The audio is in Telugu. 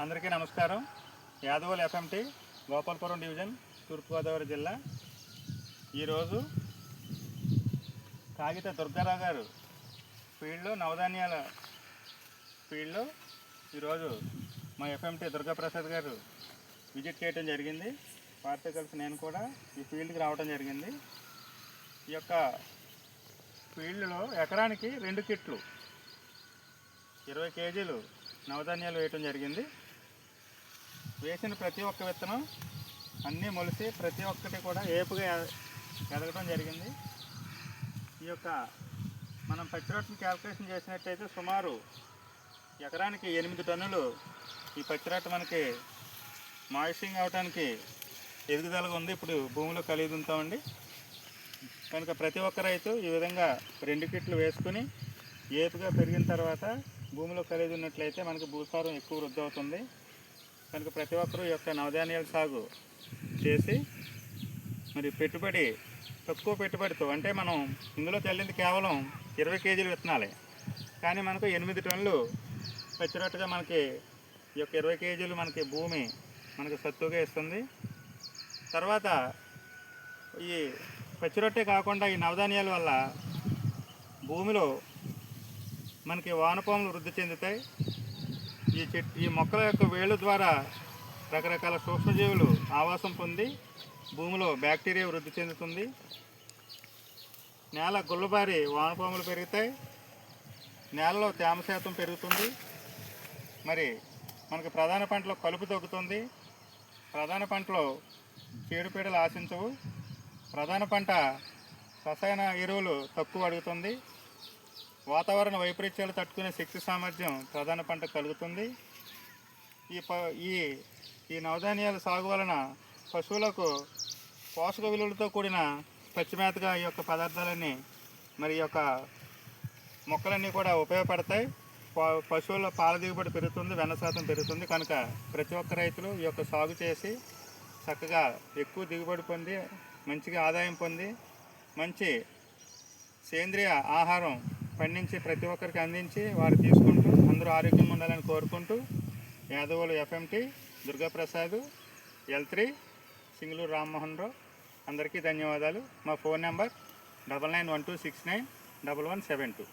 అందరికీ నమస్కారం. యాదవల్ ఎఫ్ఎంటీ గోపాలపురం డివిజన్ తూర్పుగోదావరి జిల్లా. ఈరోజు కాగిత దుర్గారావు గారు ఫీల్డ్లో నవధాన్యాల ఫీల్డ్లో ఈరోజు మా ఎఫ్ఎంటీ దుర్గాప్రసాద్ గారు విజిట్ చేయడం జరిగింది. వారితో కలిసి నేను కూడా ఈ ఫీల్డ్కి రావడం జరిగింది. ఈ యొక్క ఫీల్డ్లో ఎకరానికి 2 కిట్లు 20 కేజీలు నవధాన్యాలు వేయటం జరిగింది. వేసిన ప్రతి ఒక్క విత్తనం అన్నీ మొలిసి ప్రతి ఒక్కటి కూడా ఏపుగా ఎదగడం జరిగింది. ఈ యొక్క మనం పచ్చిరొట్టను క్యాల్కులేషన్ చేసినట్టయితే సుమారు ఎకరానికి 8 టన్నులు ఈ పచ్చిరొట్ట మనకి మాయిస్టింగ్ అవడానికి ఎదుగుదలగా ఉంది. ఇప్పుడు భూమిలో కలిగి ఉంటామండి. కనుక ప్రతి ఒక్క రైతు ఈ విధంగా 2 కిట్లు వేసుకుని ఏపుగా పెరిగిన తర్వాత భూమిలో కలిగి ఉన్నట్లయితే మనకు భూసారం ఎక్కువ వృద్ధి అవుతుంది. కనుక ప్రతి ఒక్కరూ ఈ యొక్క నవధాన్యాల సాగు చేసి మరి పెట్టుబడి తక్కువ పెట్టుబడితో, అంటే మనం ఇందులో చల్లింది కేవలం 20 కేజీలు విత్తనాలే, కానీ మనకు 8 టన్నులు పచ్చిరొట్టగా మనకి ఈ యొక్క 20 కేజీలు మనకి భూమి మనకు సత్తుగా ఇస్తుంది. తర్వాత ఈ పచ్చిరొట్టే కాకుండా ఈ నవధాన్యాల వల్ల భూమిలో మనకి వానపాములు వృద్ధి చెందుతాయి. ఈ మొక్కల యొక్క వేళ్ళ ద్వారా రకరకాల సూక్ష్మజీవులు ఆవాసం పొంది భూమిలో బ్యాక్టీరియా వృద్ధి చెందుతుంది. నేల గుల్లబారి వానపాములు పెరుగుతాయి. నేలలో తేమ శాతం పెరుగుతుంది. మరి మనకి ప్రధాన పంటలో కలుపు తగ్గుతుంది. ప్రధాన పంటలో చీడపీడలు ఆశించవు. ప్రధాన పంట రసాయన ఎరువులు తక్కువ అడుగుతుంది. వాతావరణ వైపరీత్యాలు తట్టుకునే శక్తి సామర్థ్యం ప్రధాన పంట కలుగుతుంది. ఈ నవధాన్యాల సాగు వలన పశువులకు పోషక విలువలతో కూడిన పచ్చిమేతగా ఈ యొక్క పదార్థాలన్నీ మరి ఈ యొక్క మొక్కలన్నీ కూడా ఉపయోగపడతాయి. పశువుల పాల దిగుబడి పెరుగుతుంది, వెన్న శాతం పెరుగుతుంది. కనుక ప్రతి ఒక్క రైతులు ఈ యొక్క సాగు చేసి చక్కగా ఎక్కువ దిగుబడి పొంది మంచిగా ఆదాయం పొంది మంచి సేంద్రియ ఆహారం పండించి ప్రతి ఒక్కరికి అందించి వారు తీసుకుంటూ అందరూ ఆరోగ్యంగా ఉండాలని కోరుకుంటూ యాదవలు ఎఫ్ఎంటీ దుర్గాప్రసాద్ L3 సింగళూరు రామ్మోహన్ రావు. అందరికీ ధన్యవాదాలు. మా ఫోన్ నెంబర్ 9912691172.